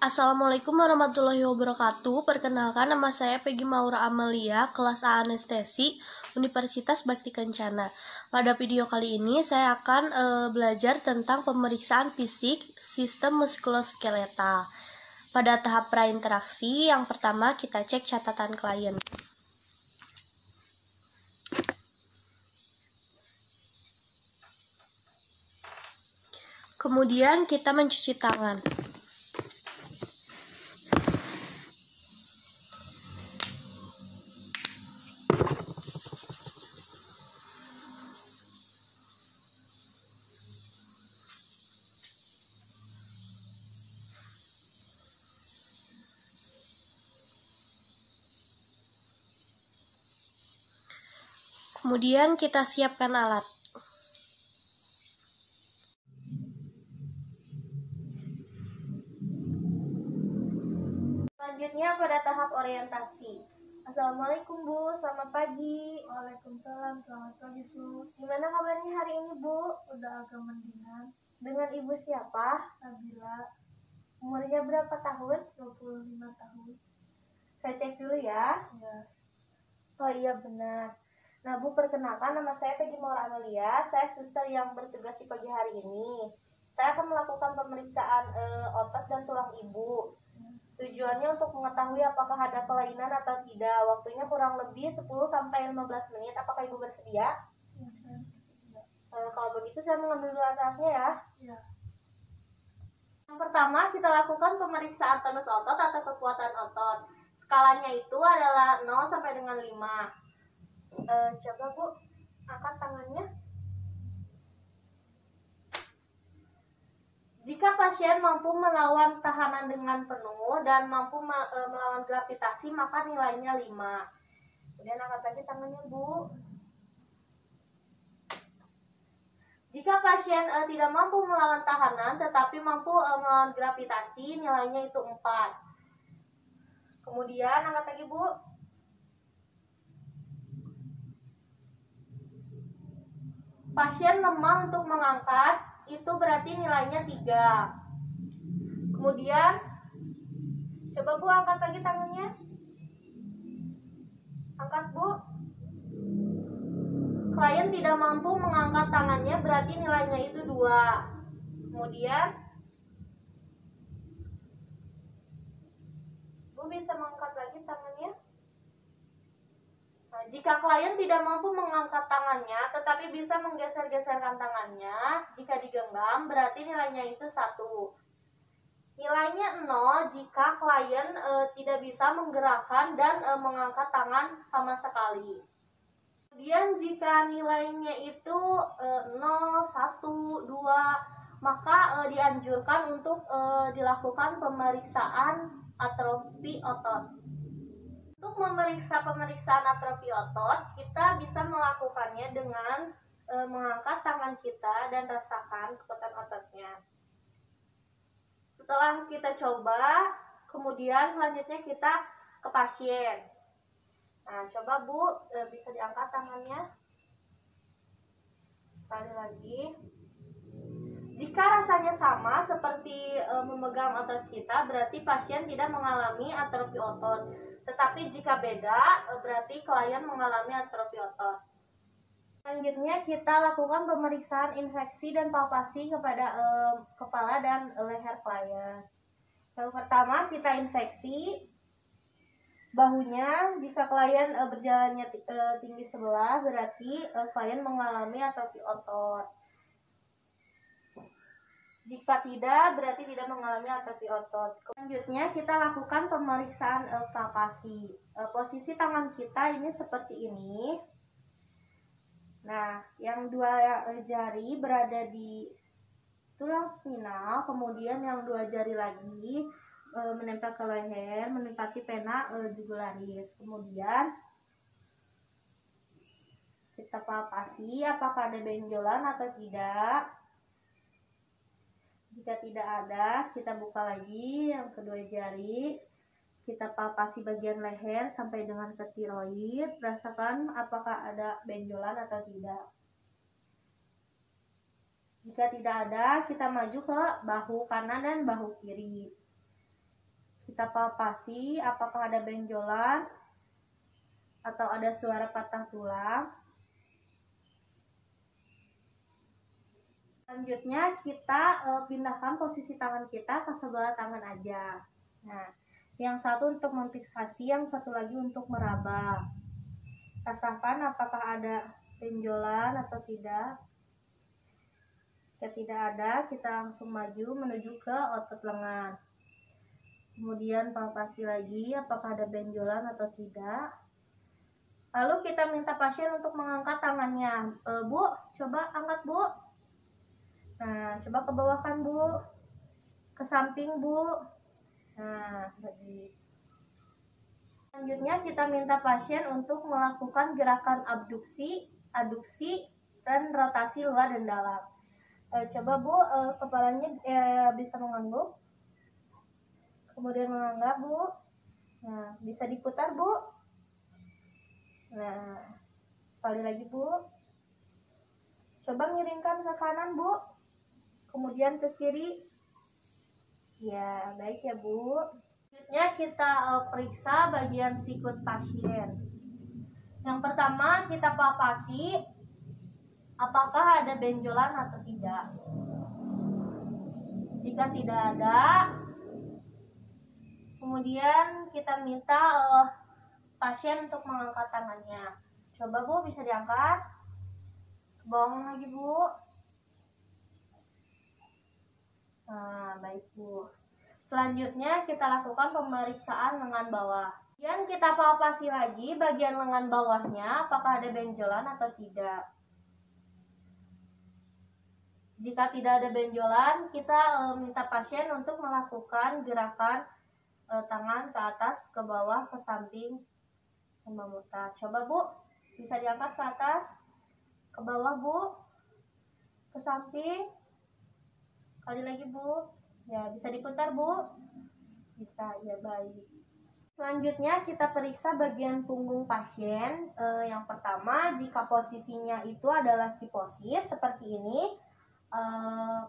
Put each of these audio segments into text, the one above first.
Assalamualaikum warahmatullahi wabarakatuh. Perkenalkan, nama saya Peggy Maura Amalia, kelas A Anestesi, Universitas Bhakti Kencana. Pada video kali ini saya akan belajar tentang pemeriksaan fisik sistem muskuloskeletal. Pada tahap prainteraksi, yang pertama kita cek catatan klien. Kemudian kita mencuci tangan. Kemudian kita siapkan alat. Selanjutnya pada tahap orientasi. Assalamualaikum Bu, selamat pagi. Waalaikumsalam, selamat pagi Su. Gimana kabarnya hari ini Bu? Udah agak mendingan. Dengan Ibu siapa? Nabila, Umurnya berapa tahun? 25 tahun. Saya cek dulu ya. Ya, Oh iya benar. Nah Bu, perkenalkan, nama saya Peggy Maura Amalia. Saya suster yang bertugas di pagi hari ini. Saya akan melakukan pemeriksaan otot dan tulang Ibu. Tujuannya untuk mengetahui apakah ada kelainan atau tidak. Waktunya kurang lebih 10-15 menit. Apakah Ibu bersedia? Kalau begitu saya mengambil dulu alatnya ya. ya. Yang pertama kita lakukan pemeriksaan tonus otot atau kekuatan otot. Skalanya itu adalah 0 sampai dengan 5. Coba Bu, angkat tangannya. Jika pasien mampu melawan tekanan dengan penuh dan mampu melawan gravitasi, maka nilainya 5. Kemudian angkat lagi tangannya Bu. Jika pasien tidak mampu melawan tekanan tetapi mampu melawan gravitasi, nilainya itu 4. Kemudian angkat lagi Bu. Pasien lemah untuk mengangkat, itu berarti nilainya 3. Kemudian coba Bu angkat lagi tangannya. Angkat Bu. Klien tidak mampu mengangkat tangannya, berarti nilainya itu 2. Kemudian Bu bisa mengangkat lagi tangannya. Nah, jika klien tidak mampu mengangkat tangannya tetapi bisa menggeser-geserkan tangannya, jika digenggam berarti nilainya itu 1. Nilainya 0 jika klien tidak bisa menggerakkan dan mengangkat tangan sama sekali. Kemudian jika nilainya itu 0, 1, 2, maka dianjurkan untuk dilakukan pemeriksaan atrofi otot. Untuk memeriksa pemeriksaan atrofi otot, kita bisa melakukannya dengan mengangkat tangan kita dan rasakan kekuatan ototnya. Setelah kita coba, kemudian selanjutnya kita ke pasien. Nah, coba Bu, bisa diangkat tangannya. Sekali lagi. Jika rasanya sama seperti memegang otot kita, berarti pasien tidak mengalami atrofi otot. Tetapi jika beda, berarti klien mengalami atrofi otot. Selanjutnya kita lakukan pemeriksaan infeksi dan palpasi kepada kepala dan leher klien. Yang pertama kita infeksi bahunya. Jika klien berjalannya tinggi sebelah, berarti klien mengalami atrofi otot. Jika tidak, berarti tidak mengalami atrofi otot. Selanjutnya kita lakukan pemeriksaan palpasi. Posisi tangan kita ini seperti ini. Nah, yang 2 jari berada di tulang spinal, kemudian yang 2 jari lagi menempel ke leher, menempati pena jugularis. Kemudian kita palpasi apakah ada benjolan atau tidak. Jika tidak ada, kita buka lagi yang kedua jari. Kita palpasi bagian leher sampai dengan ke tiroid. Rasakan apakah ada benjolan atau tidak. Jika tidak ada, kita maju ke bahu kanan dan bahu kiri. kita palpasi apakah ada benjolan atau ada suara patah tulang. Selanjutnya kita pindahkan posisi tangan kita ke sebelah tangan aja. Nah, yang satu untuk memfiksasi, yang satu lagi untuk meraba. Rasakan apakah ada benjolan atau tidak. Jika tidak ada, kita langsung maju menuju ke otot lengan. Kemudian palpasi lagi apakah ada benjolan atau tidak. Lalu kita minta pasien untuk mengangkat tangannya. Bu, coba angkat Bu. Nah, coba ke bawah kan Bu. Ke samping Bu. Nah, jadi selanjutnya kita minta pasien untuk melakukan gerakan abduksi, aduksi, dan rotasi luar dan dalam. Coba Bu, kepalanya bisa mengangguk. Kemudian menganggap Bu. Nah, bisa diputar Bu. Nah, sekali lagi Bu. Coba miringkan ke kanan Bu. Kemudian ke kiri. Ya, baik ya Bu. Selanjutnya kita periksa bagian sikut pasien. Yang pertama kita palpasi apakah ada benjolan atau tidak. Jika tidak ada, kemudian kita minta pasien untuk mengangkat tangannya. Coba Bu, bisa diangkat. Ke bawah lagi Bu. Nah, baik Bu. Selanjutnya kita lakukan pemeriksaan lengan bawah. Kemudian kita palpasi lagi bagian lengan bawahnya apakah ada benjolan atau tidak. Jika tidak ada benjolan, kita minta pasien untuk melakukan gerakan tangan ke atas, ke bawah, ke samping, dan memutar. Coba Bu, bisa diangkat ke atas, ke bawah Bu, ke samping. Kali lagi Bu. Ya, bisa diputar Bu. Bisa, ya baik. Selanjutnya kita periksa bagian punggung pasien. Yang pertama, jika posisinya itu adalah kiposis seperti ini,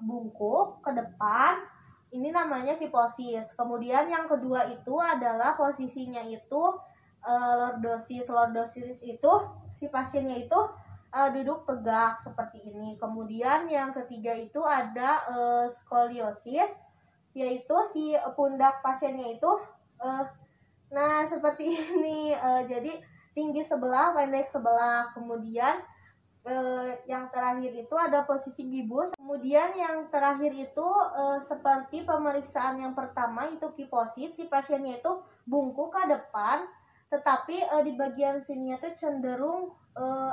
bungkuk ke depan, ini namanya kiposis. Kemudian yang kedua itu adalah posisinya itu lordosis. Lordosis itu si pasiennya itu duduk tegak seperti ini. Kemudian yang ketiga itu ada skoliosis, yaitu si pundak pasiennya itu nah seperti ini. Jadi tinggi sebelah, pendek sebelah. Kemudian yang terakhir itu ada posisi gibus. Kemudian yang terakhir itu seperti pemeriksaan yang pertama itu kiposis, si pasiennya itu bungkuk ke depan, tetapi di bagian sininya tuh cenderung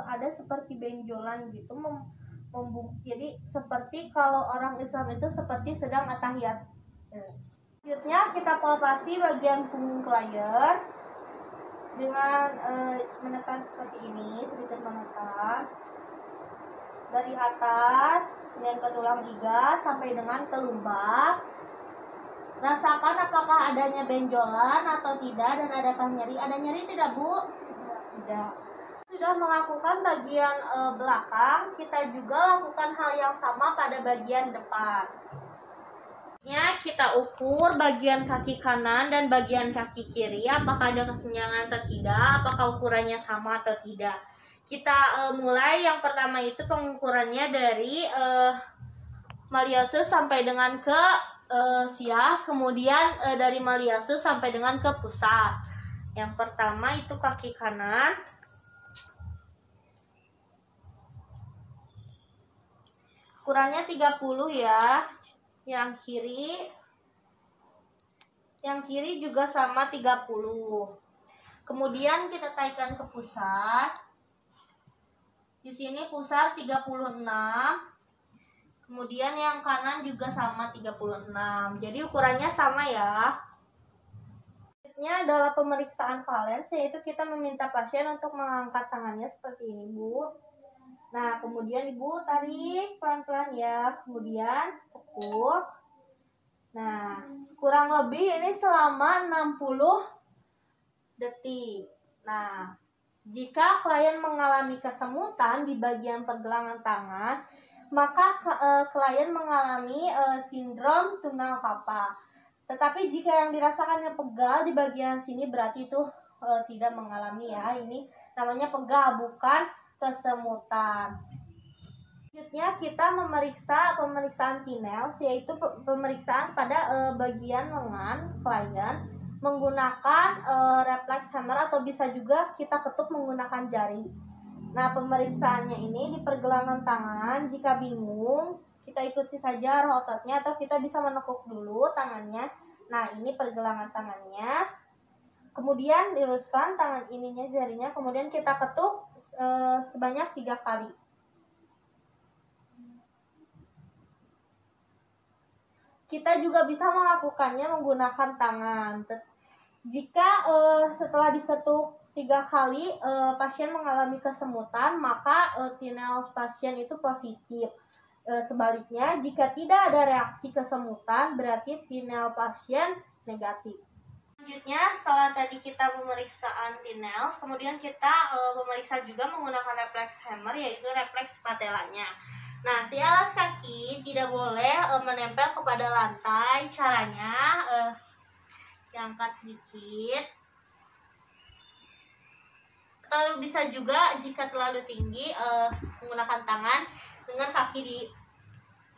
ada seperti benjolan gitu, jadi seperti kalau orang Islam itu seperti sedang atahiyat. Selanjutnya kita palpasi bagian punggung klien dengan menekan seperti ini, sedikit menekan dari atas dan ke tulang iga sampai dengan ke lumbar. Rasakan apakah adanya benjolan atau tidak dan adakah nyeri. Ada nyeri tidak Bu? Tidak. Sudah melakukan bagian belakang, kita juga lakukan hal yang sama pada bagian depan. Kita ukur bagian kaki kanan dan bagian kaki kiri, apakah ada kesenjangan atau tidak, apakah ukurannya sama atau tidak. Kita mulai yang pertama itu pengukurannya dari malleolus sampai dengan ke sias, kemudian dari malleolus sampai dengan ke pusat. Yang pertama itu kaki kanan. Ukurannya 30 ya. Yang kiri juga sama 30. Kemudian kita taikkan ke pusat. Di sini pusat 36. Kemudian yang kanan juga sama 36. Jadi ukurannya sama ya. Selanjutnya adalah pemeriksaan valens, yaitu kita meminta pasien untuk mengangkat tangannya seperti ini, Bu. Nah, kemudian Ibu tarik pelan-pelan ya. Kemudian tekuk. Nah, kurang lebih ini selama 60 detik. Nah, jika klien mengalami kesemutan di bagian pergelangan tangan, maka klien mengalami sindrom tunnel carpal. Tetapi jika yang dirasakannya pegal di bagian sini berarti itu tidak mengalami ya. Ini namanya pegal, bukan kesemutan. Selanjutnya kita memeriksa pemeriksaan Tinel, yaitu pemeriksaan pada bagian lengan klien menggunakan reflex hammer atau bisa juga kita ketuk menggunakan jari. Nah, pemeriksaannya ini di pergelangan tangan. Jika bingung, kita ikuti saja arah ototnya atau kita bisa menekuk dulu tangannya. Nah, ini pergelangan tangannya. Kemudian luruskan tangan ininya, jarinya, kemudian kita ketuk sebanyak 3 kali. Kita juga bisa melakukannya menggunakan tangan. Jika setelah diketuk 3 kali pasien mengalami kesemutan, maka Tinel pasien itu positif. Sebaliknya, jika tidak ada reaksi kesemutan, berarti Tinel pasien negatif. Selanjutnya, setelah tadi kita pemeriksaan Tinel, kemudian kita memeriksa juga menggunakan reflex hammer, yaitu reflex patelanya. Nah, si alas kaki tidak boleh menempel kepada lantai. Caranya diangkat sedikit. Atau bisa juga jika terlalu tinggi menggunakan tangan dengan kaki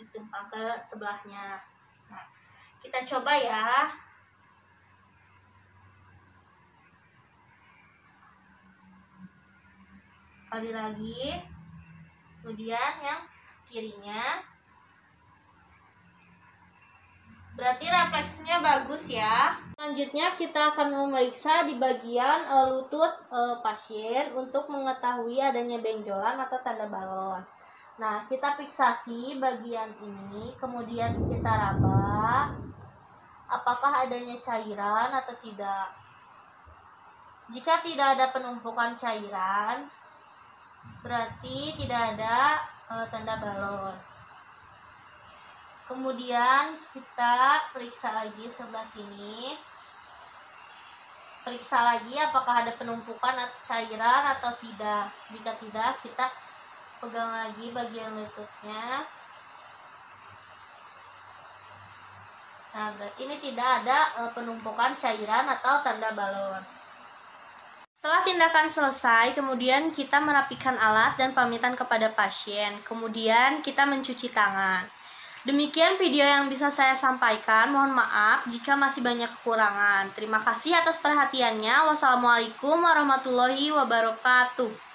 ditempa ke sebelahnya. Nah, kita coba ya. Kali lagi. Kemudian yang kirinya. Berarti refleksnya bagus ya. Selanjutnya kita akan memeriksa di bagian lutut pasien untuk mengetahui adanya benjolan atau tanda balon. Nah, kita fiksasi bagian ini, kemudian kita raba apakah adanya cairan atau tidak. Jika tidak ada penumpukan cairan, berarti tidak ada tanda balon. Kemudian kita periksa lagi sebelah sini. Periksa lagi apakah ada penumpukan cairan atau tidak. Jika tidak, kita pegang lagi bagian lututnya. Nah, berarti ini tidak ada penumpukan cairan atau tanda balon. Setelah tindakan selesai, kemudian kita merapikan alat dan pamitan kepada pasien. Kemudian kita mencuci tangan. Demikian video yang bisa saya sampaikan. Mohon maaf jika masih banyak kekurangan. Terima kasih atas perhatiannya. Wassalamualaikum warahmatullahi wabarakatuh.